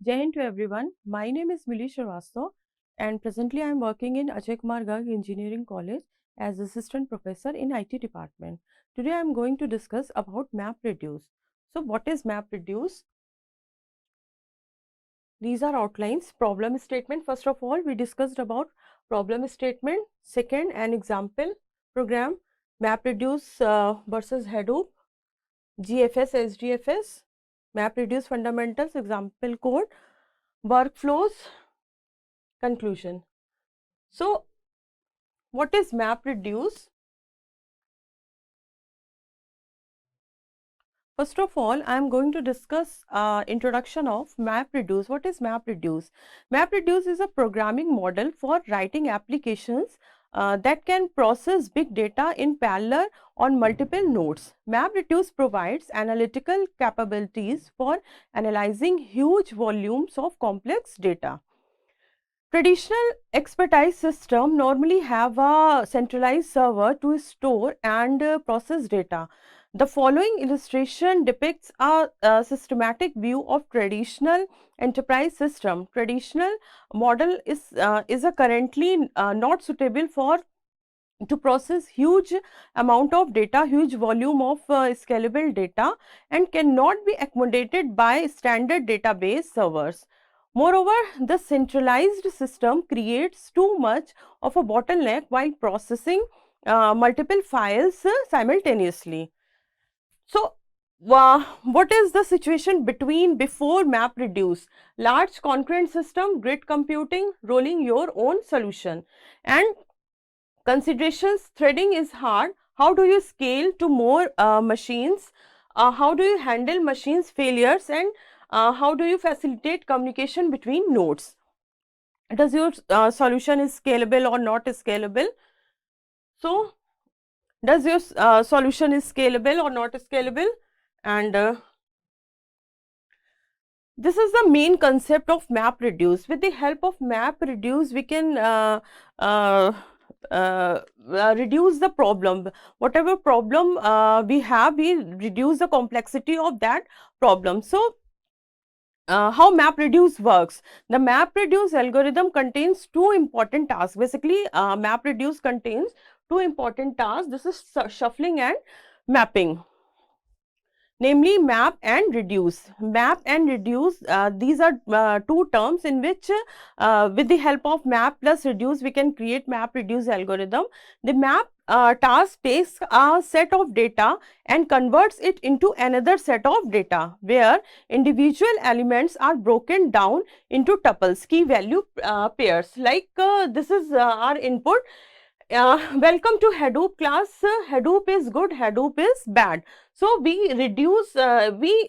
Jai Hind to everyone. My name is MILI and presently I am working in AKGEC Engineering College as Assistant Professor in IT Department. Today I am going to discuss about MapReduce. So what is MapReduce? These are outlines. Problem statement. First of all, we discussed about problem statement. Second, an example program, MapReduce versus Hadoop, GFS, SDFS, MapReduce fundamentals, example code, workflows, conclusion. So, what is MapReduce? First of all, I am going to discuss introduction of MapReduce. What is MapReduce? MapReduce is a programming model for writing applications that can process big data in parallel on multiple nodes. MapReduce provides analytical capabilities for analyzing huge volumes of complex data. Traditional expertise system normally have a centralized server to store and process data. The following illustration depicts a systematic view of traditional enterprise system. Traditional model is a currently not suitable for to process huge amount of data, huge volume of scalable data, and cannot be accommodated by standard database servers. Moreover, the centralized system creates too much of a bottleneck while processing multiple files simultaneously. So, what is the situation before MapReduce? Large concurrent system, grid computing, rolling your own solution, and considerations. Threading is hard. How do you scale to more machines? How do you handle machines failures, and how do you facilitate communication between nodes? Does your solution is scalable or not scalable? So, does your solution is scalable or not scalable? And this is the main concept of MapReduce. With the help of MapReduce, we can reduce the problem. Whatever problem we have, we reduce the complexity of that problem. So, how MapReduce works? The MapReduce algorithm contains two important tasks. Basically, MapReduce contains two important tasks. This is shuffling and mapping, namely map and reduce. Map and reduce, these are two terms in which with the help of map plus reduce we can create MapReduce algorithm. The map task takes a set of data and converts it into another set of data where individual elements are broken down into tuples, key value pairs. Like this is our input. Welcome to Hadoop class. Hadoop is good, Hadoop is bad. So, we reduce, we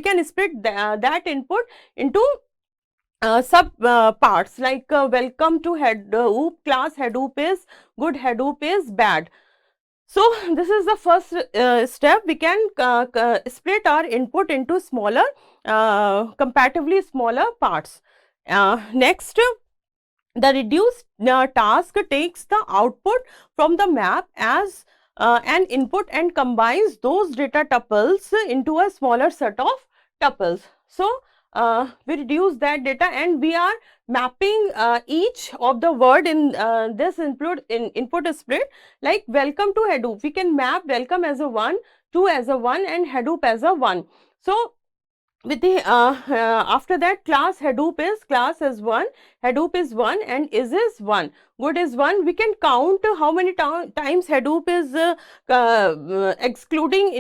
can split that input into sub parts, like welcome to Hadoop class, Hadoop is good, Hadoop is bad. So, this is the first step. We can split our input into smaller, comparatively smaller parts. Next, the reduced task takes the output from the map as an input and combines those data tuples into a smaller set of tuples. So, we reduce that data and we are mapping each of the word in this input split. Like welcome to Hadoop, we can map welcome as a 1, 2 as a 1 and Hadoop as a 1. So, with the after that class Hadoop is class as 1, Hadoop is 1 and is 1, good is 1. We can count how many times Hadoop is including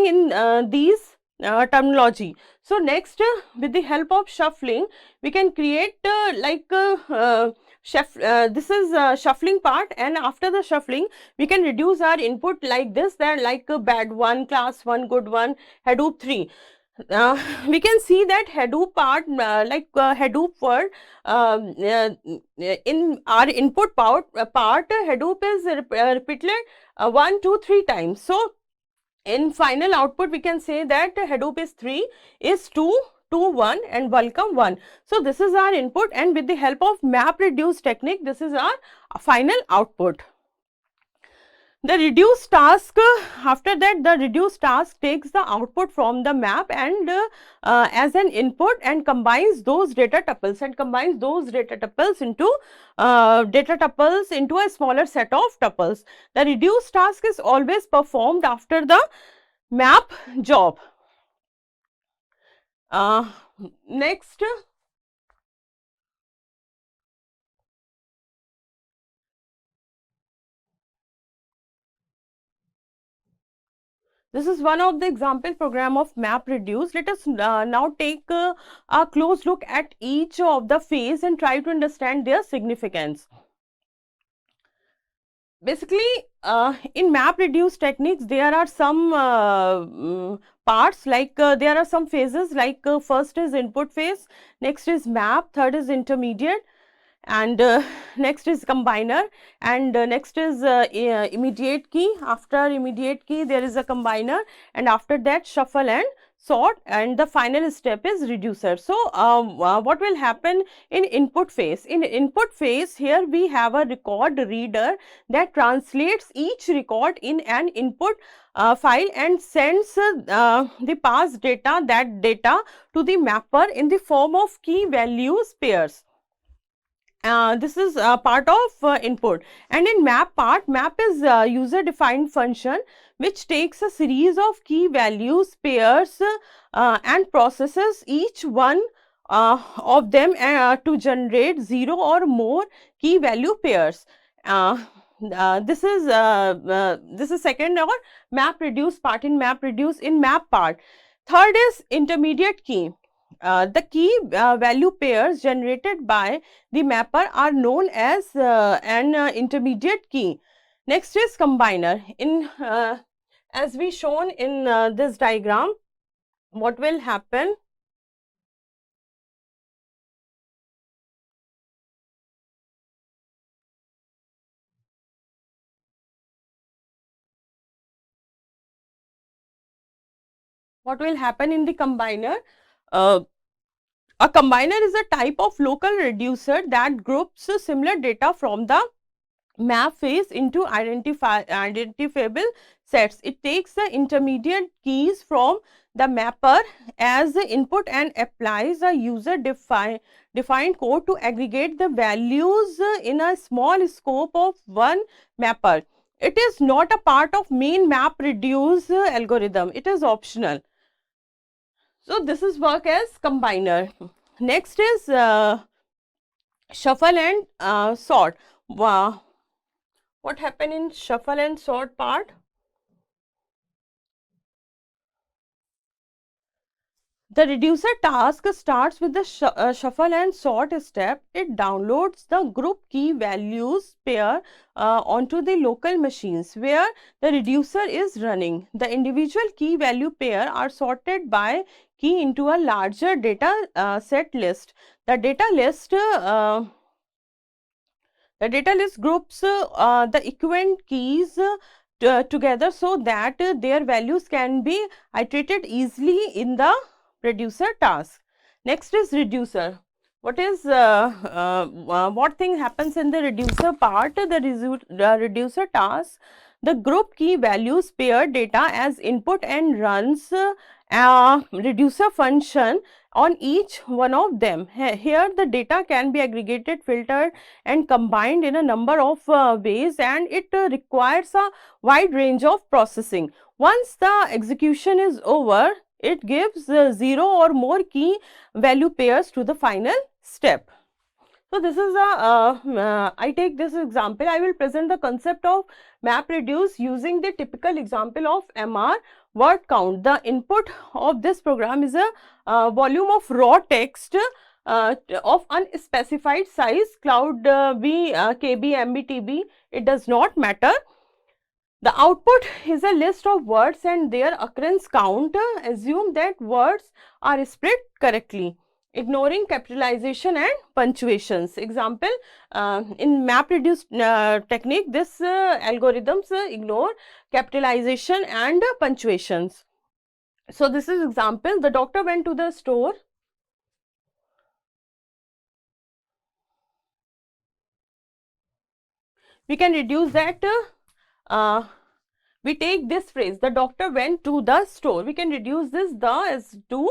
in these terminology. So, next with the help of shuffling we can create this is shuffling part, and after the shuffling we can reduce our input like this, that like bad 1, class 1, good 1, Hadoop 3. We can see that Hadoop part, Hadoop word in our input part, Hadoop is repeated 1, 2, 3 times. So, in final output we can say that Hadoop is 3, is 2, 2, 1 and welcome 1. So, this is our input, and with the help of MapReduce technique this is our final output. The reduced task, after that the reduced task takes the output from the map and as an input and combines those data tuples into a smaller set of tuples. The reduced task is always performed after the map job. Next, this is one of the example program of MapReduce. Let us now take a close look at each of the phase and try to understand their significance. Basically, in MapReduce techniques, there are some parts, like there are some phases, like first is input phase, next is map, third is intermediate, and next is combiner, and next is immediate key. After immediate key there is a combiner, and after that shuffle and sort, and the final step is reducer. So what will happen in input phase? In input phase, here we have a record reader that translates each record in an input file and sends the past data, that data, to the mapper in the form of key values pairs. This is part of input. And in map part, map is user defined function which takes a series of key values pairs and processes each one of them to generate 0 or more key value pairs. This is second or MapReduce part. In MapReduce, in map part. Third is intermediate key. The key value pairs generated by the mapper are known as an intermediate key. Next is combiner. In as we shown in this diagram, what will happen? What will happen in the combiner? A combiner is a type of local reducer that groups similar data from the map phase into identifiable sets. It takes the intermediate keys from the mapper as the input and applies a user defined code to aggregate the values in a small scope of one mapper. It is not a part of main MapReduce algorithm. It is optional. So this is work as combiner. Next is shuffle and sort. What happened in shuffle and sort part? The reducer task starts with the shuffle and sort step. It downloads the group key values pair onto the local machines where the reducer is running. The individual key value pair are sorted by key into a larger data set list. The data list groups the equivalent keys together so that their values can be iterated easily in the reducer task. Next is reducer. What thing happens in the reducer part? The reducer task, the group key values pair data as input and runs a reducer function on each one of them. Here the data can be aggregated, filtered and combined in a number of ways, and it requires a wide range of processing. Once the execution is over, it gives 0 or more key value pairs to the final step. So this is I take this example. I will present the concept of MapReduce using the typical example of MR word count. The input of this program is a volume of raw text of unspecified size, cloud B, KB, MB, TB, it does not matter. The output is a list of words and their occurrence count. Assume that words are spread correctly, ignoring capitalization and punctuations. Example, in MapReduce technique, this algorithms ignore capitalization and punctuations. So this is example. The doctor went to the store. We can reduce that we take this phrase, the doctor went to the store. We can reduce this the as to,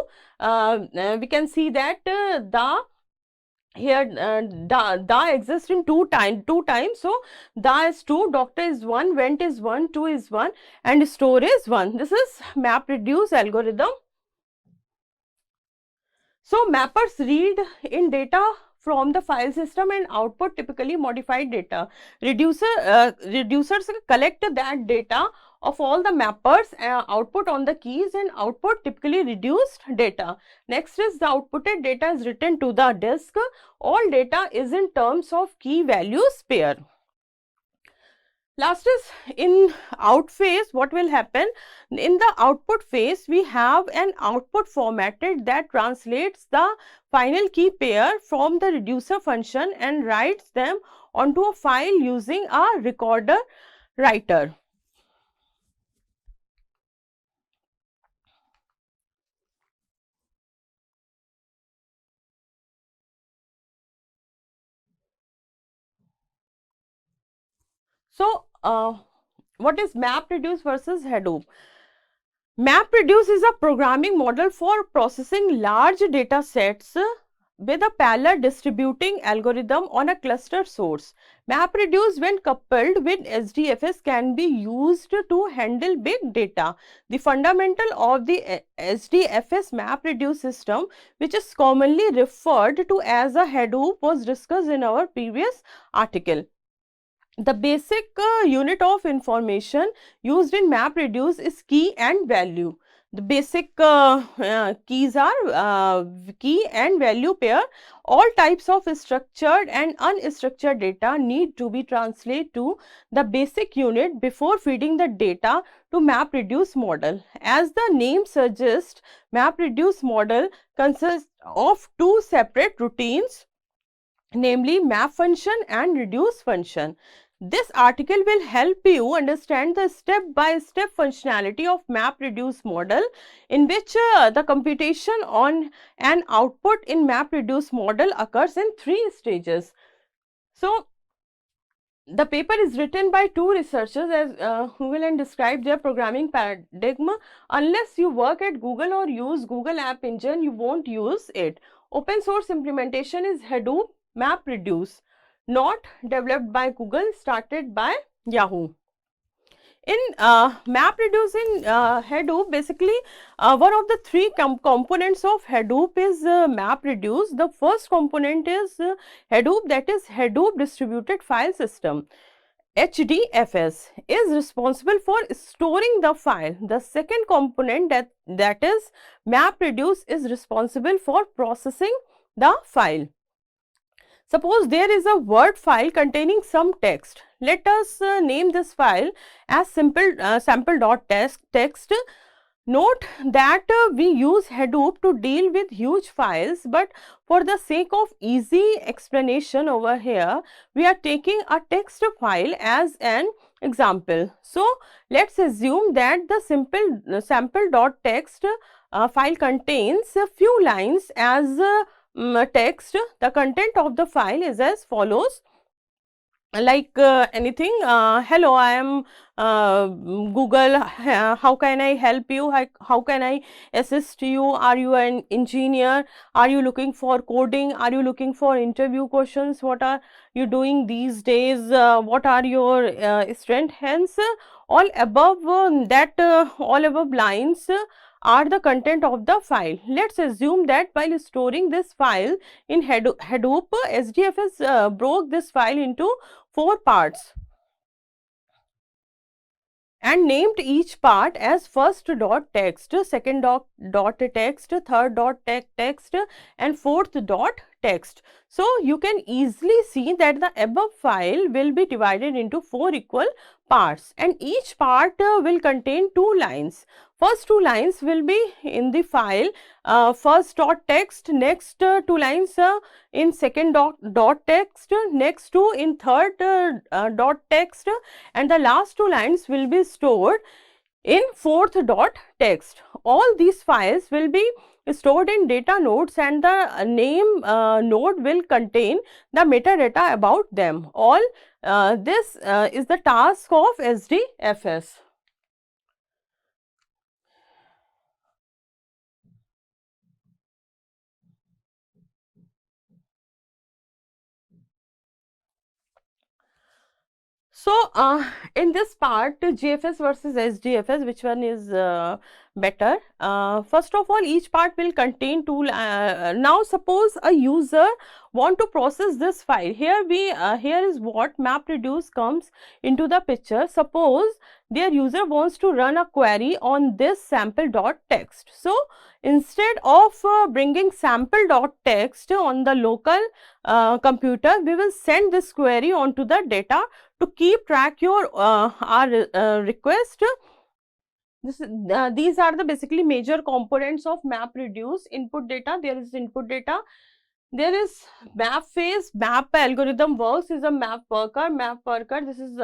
we can see that the here da exists in two times. So da is 2, doctor is 1, went is 1, 2 is 1, and store is 1. This is MapReduce algorithm. So mappers read in data from the file system and output typically modified data. Reducers collect that data of all the mappers, output on the keys, and output typically reduced data. Next is the outputted data is written to the disk. All data is in terms of key values pair. Last is in out phase. What will happen? In the output phase, we have an output formatted that translates the final key pair from the reducer function and writes them onto a file using a recorder writer. So, what is MapReduce versus Hadoop? MapReduce is a programming model for processing large data sets with a parallel distributing algorithm on a cluster source. MapReduce, when coupled with SDFS, can be used to handle big data. The fundamental of the SDFS MapReduce system, which is commonly referred to as a Hadoop, was discussed in our previous article. The basic unit of information used in MapReduce is key and value. The basic keys are key and value pair. All types of structured and unstructured data need to be translated to the basic unit before feeding the data to MapReduce model. As the name suggests, MapReduce model consists of two separate routines, namely map function and reduce function. This article will help you understand the step-by-step functionality of MapReduce model, in which the computation on an output in MapReduce model occurs in 3 stages. So, the paper is written by 2 researchers who will describe their programming paradigm. Unless you work at Google or use Google App Engine, you won't use it. Open source implementation is Hadoop MapReduce, not developed by Google, started by Yahoo. In MapReduce in Hadoop, basically one of the 3 components of Hadoop is MapReduce. The first component is Hadoop, that is Hadoop Distributed File System. HDFS is responsible for storing the file. The second component, that is MapReduce, is responsible for processing the file. Suppose there is a Word file containing some text. Let us name this file as sample.txt. Note that we use Hadoop to deal with huge files, but for the sake of easy explanation over here, we are taking a text file as an example. So, let's assume that the sample.txt file contains a few lines as text. The content of the file is as follows, like anything. Hello, I am Google. How can I help you? How can I assist you? Are you an engineer? Are you looking for coding? Are you looking for interview questions? What are you doing these days? What are your strengths? Hence, all above all above lines are the content of the file. Let's assume that while storing this file in Hadoop, SDFS broke this file into 4 parts and named each part as first.txt, second.txt, third.txt, and fourth.txt. So, you can easily see that the above file will be divided into 4 equal parts, and each part will contain 2 lines. First 2 lines will be in the file first.txt, next 2 lines in second.txt, next 2 in third.txt, and the last 2 lines will be stored in fourth dot text. All these files will be stored in data nodes, and the name node will contain the metadata about them. All this is the task of SDFS. So, in this part, GFS versus SDFS, which one is better? First of all, each part will contain tool. Now, suppose a user want to process this file. Here is what MapReduce comes into the picture. Suppose their user wants to run a query on this sample.txt. So, instead of bringing sample.txt on the local computer, we will send this query onto the data to keep track your our request. These are the basically major components of MapReduce. Input data, there is input data. There is map phase. Map algorithm works is a map worker. Map worker, this is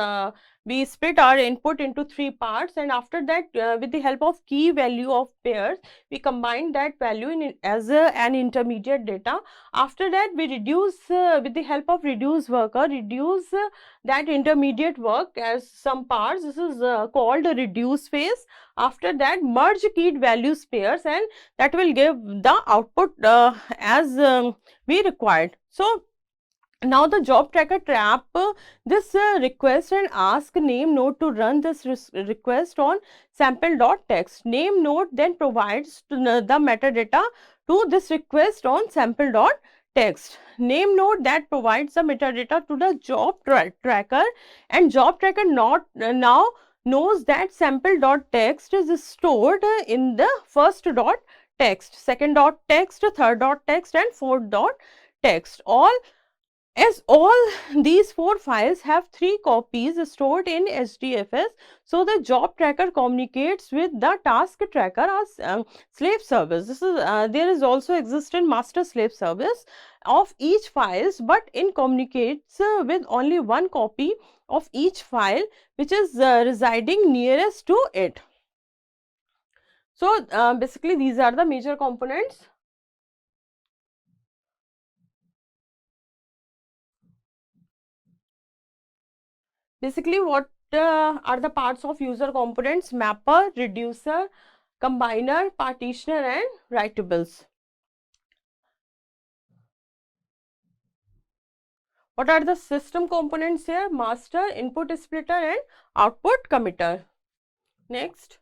we split our input into 3 parts, and after that with the help of key value of pairs, we combine that value in as an intermediate data. After that, we reduce with the help of reduce worker, reduce that intermediate work as some parts. This is called a reduce phase. After that, merge keyed values pairs, and that will give the output as we required. So, now the job tracker trap this request and ask name node to run this request on sample.txt. Name node then provides the metadata to this request on sample.txt. Name node that provides the metadata to the job tracker, and job tracker now knows that sample.txt is stored in the first dot text, second dot text, third dot text, and fourth dot text. All these 4 files have 3 copies stored in SDFS. So, the job tracker communicates with the task tracker as slave service. This is there is also existent master slave service of each files, but it communicates with only one copy of each file, which is residing nearest to it. So, basically these are the major components. Basically, what are the parts of user components? Mapper, reducer, combiner, partitioner, and writables. What are the system components here? Master, input splitter, and output committer. Next,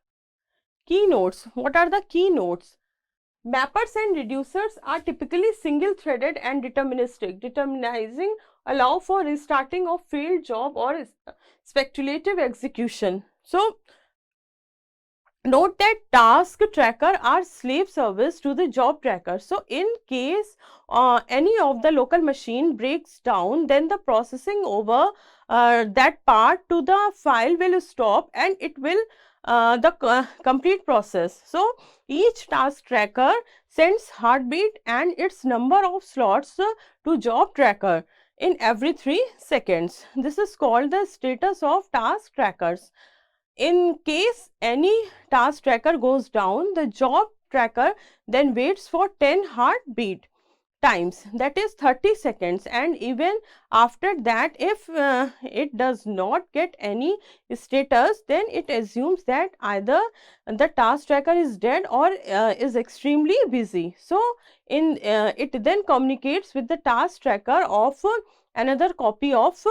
key nodes. What are the key nodes? Mappers and reducers are typically single-threaded and deterministic. Determinizing allow for restarting of failed job or speculative execution. So, note that task tracker are slave service to the job tracker. So, in case any of the local machine breaks down, then the processing over that part to the file will stop, and it will the complete process. So, each task tracker sends heartbeat and its number of slots to job tracker in every 3 seconds. This is called the status of task trackers. In case any task tracker goes down, the job tracker then waits for 10 heartbeat times, that is 30 seconds, and even after that, if it does not get any status, then it assumes that either the task tracker is dead or is extremely busy. So, it then communicates with the task tracker of another copy of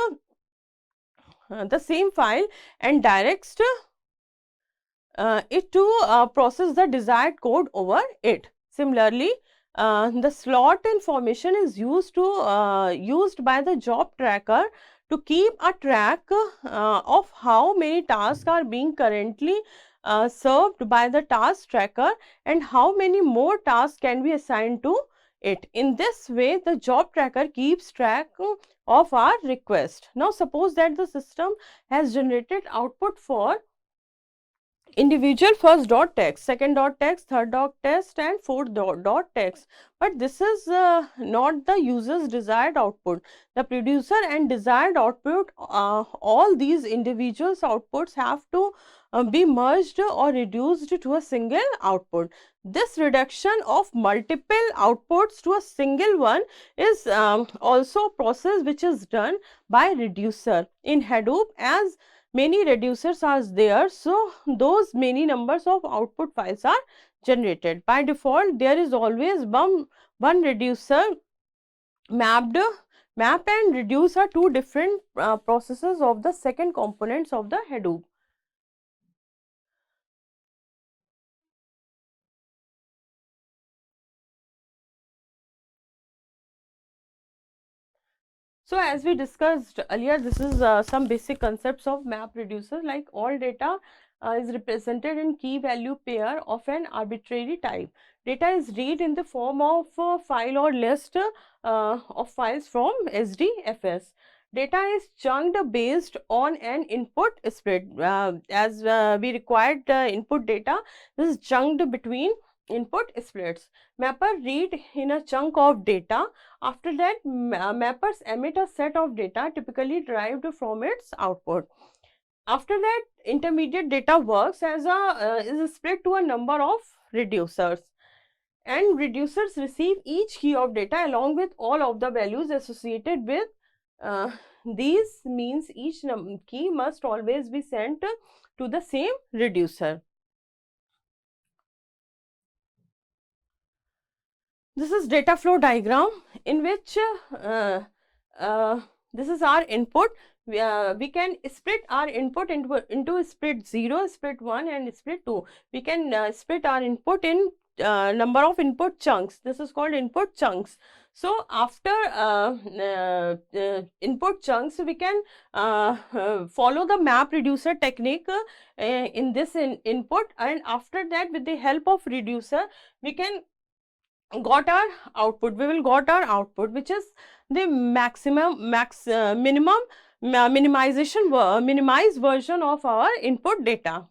the same file and directs it to process the desired code over it. Similarly, the slot information is used by the job tracker to keep a track of how many tasks are being currently served by the task tracker and how many more tasks can be assigned to it. In this way, the job tracker keeps track of our request. Now, suppose that the system has generated output for individual first dot text, second dot text, third dot text, and fourth dot text. But this is not the user's desired output. The producer and desired output, all these individuals outputs have to be merged or reduced to a single output. This reduction of multiple outputs to a single one is also a process which is done by reducer. In Hadoop, as many reducers are there, so those many numbers of output files are generated. By default, there is always one reducer. Map and reduce are two different processes of the second components of the Hadoop. So as we discussed earlier, this is some basic concepts of MapReduce. Like, all data is represented in key value pair of an arbitrary type. Data is read in the form of file or list of files from SDFS. Data is chunked based on an input split. As we required input data, this is chunked between input splits. Mapper read in a chunk of data. After that, mappers emit a set of data typically derived from its output. After that, intermediate data works as is split to a number of reducers, and reducers receive each key of data along with all of the values associated with these. Means each key must always be sent to the same reducer. This is data flow diagram in which this is our input. We can split our input into split 0, split 1 and split 2. We can split our input in number of input chunks. This is called input chunks. So after input chunks, we can follow the map reducer technique in this input, and after that, with the help of reducer, we can got our output. We will got our output, which is the minimum minimized version of our input data.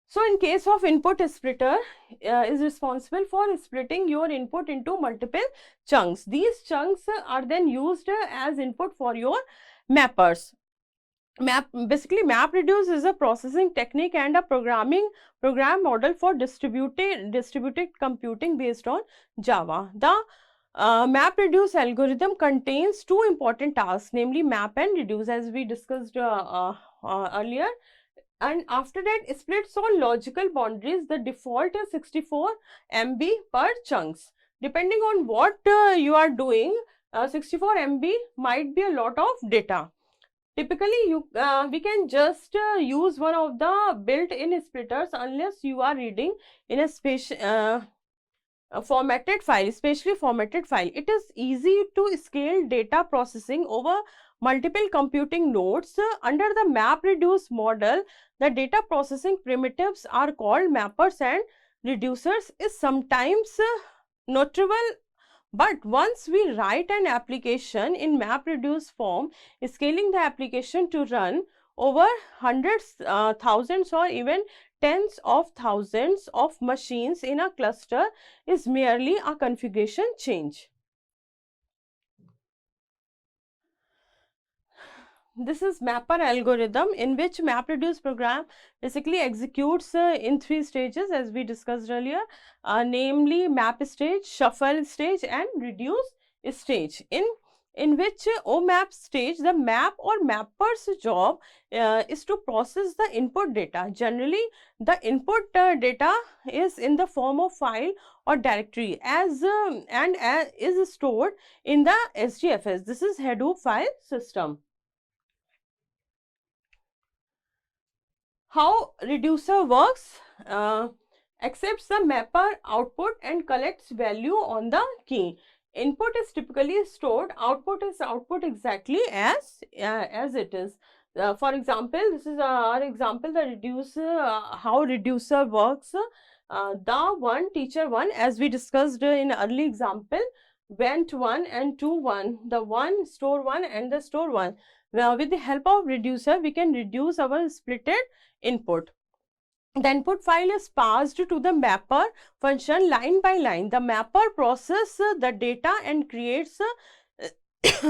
So in case of input splitter is responsible for splitting your input into multiple chunks. These chunks are then used as input for your mappers. Basically, MapReduce is a processing technique and a program model for distributed computing based on Java. The MapReduce algorithm contains two important tasks, namely map and reduce, as we discussed earlier. And after that, it splits on logical boundaries. The default is 64 MB per chunks. Depending on what you are doing, 64 MB might be a lot of data. Typically, we can just use one of the built-in splitters unless you are reading in a formatted file, specially formatted file. It is easy to scale data processing over multiple computing nodes. Under the MapReduce model, the data processing primitives are called mappers and reducers. Is sometimes not trivial. But once we write an application in MapReduce form, scaling the application to run over hundreds, thousands or even tens of thousands of machines in a cluster is merely a configuration change. This is mapper algorithm, in which MapReduce program basically executes in 3 stages, as we discussed earlier, namely map stage, shuffle stage and reduce stage. In which OMAP stage, the map or mapper's job is to process the input data. Generally, the input data is in the form of file or directory and is stored in the SDFS. This is Hadoop file system. How reducer works? Accepts the mapper output and collects value on the key. Input is typically stored, output is output exactly as it is. For example, this is our example, the reducer, how reducer works. The one, teacher 1, as we discussed in early example, went 1 and to 1, the 1, store 1 and the store 1. with the help of reducer, we can reduce our splitted input. The input file is passed to the mapper function line by line. The mapper processes the data and creates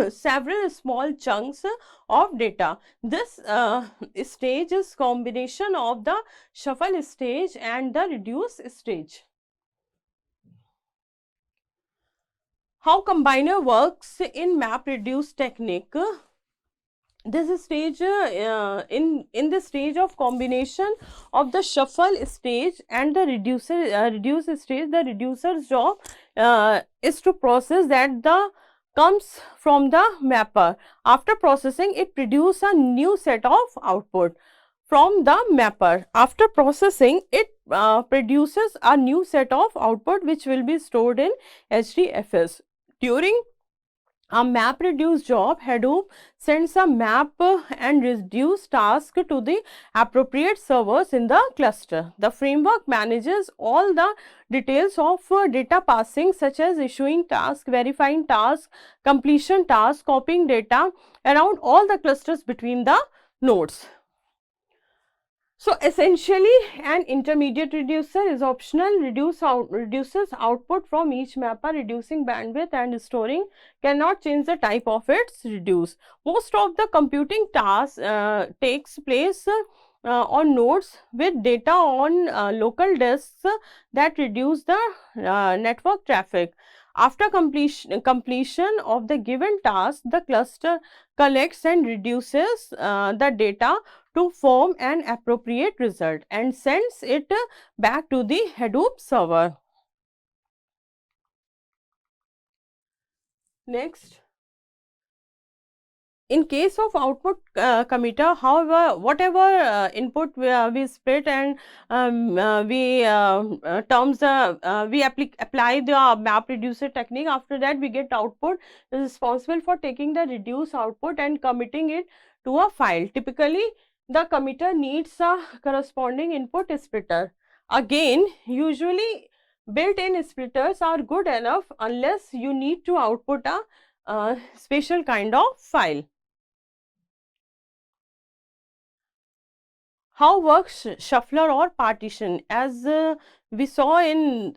several small chunks of data. This stage is combination of the shuffle stage and the reduce stage. How combiner works in MapReduce technique? This stage in the stage of combination of the shuffle stage and the reduce stage, the reducer's job is to process that the comes from the mapper. After processing, it produces a new set of output from the mapper. After processing, it produces a new set of output which will be stored in HDFS. During a MapReduce job, Hadoop sends a map and reduce task to the appropriate servers in the cluster. The framework manages all the details of data passing, such as issuing task, verifying task, completion task, copying data around all the clusters between the nodes. So, essentially an intermediate reducer is optional, reduces output from each mapper, reducing bandwidth and storing, cannot change the type of its reduce. Most of the computing tasks takes place on nodes with data on local disks that reduce the network traffic. After completion of the given task, the cluster collects and reduces the data to form an appropriate result and sends it back to the Hadoop server. Next, in case of output committer, however, whatever input we split and we apply the MapReducer technique, after that we get output is responsible for taking the reduce output and committing it to a file. Typically, the committer needs a corresponding input splitter. Again, usually built-in splitters are good enough unless you need to output a special kind of file. How works shuffler or partition? As we saw in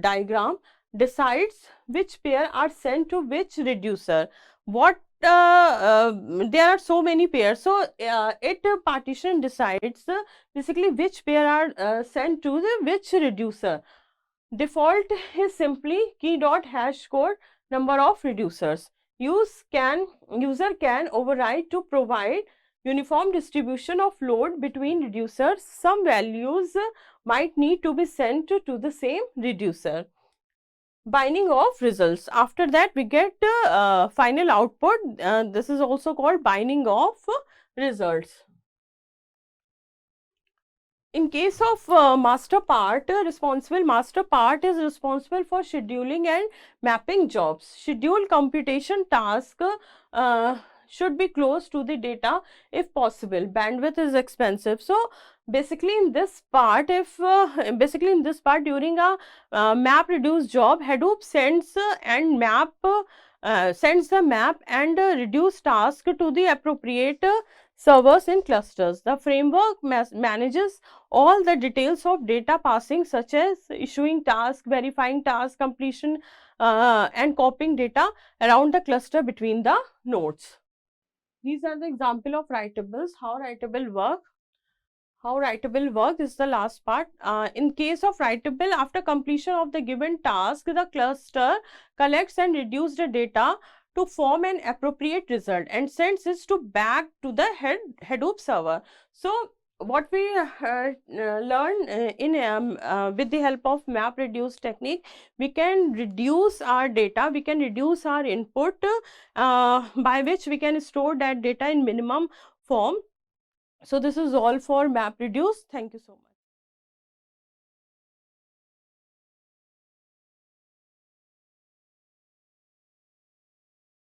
diagram, decides which pair are sent to which reducer. What there are so many pairs, so it partition decides basically which pair are sent to the which reducer. Default is simply key dot hash code number of reducers. User can override to provide uniform distribution of load between reducers. Some values might need to be sent to the same reducer. Binding of results. After that, we get final output. This is also called binding of results. In case of master part, responsible master part is responsible for scheduling and mapping jobs. Schedule computation task should be close to the data if possible. Bandwidth is expensive. So, basically in this part, during a MapReduce job, Hadoop sends the map and reduce task to the appropriate servers in clusters. The framework manages all the details of data passing, such as issuing task, verifying task, completion and copying data around the cluster between the nodes. These are the example of writables. How writable work? How writable work is the last part. In case of writable, after completion of the given task, the cluster collects and reduces the data to form an appropriate result and sends it back to the Hadoop server. So, what we learn with the help of MapReduce technique, we can reduce our data, we can reduce our input by which we can store that data in minimum form. So, this is all for MapReduce. Thank you so much.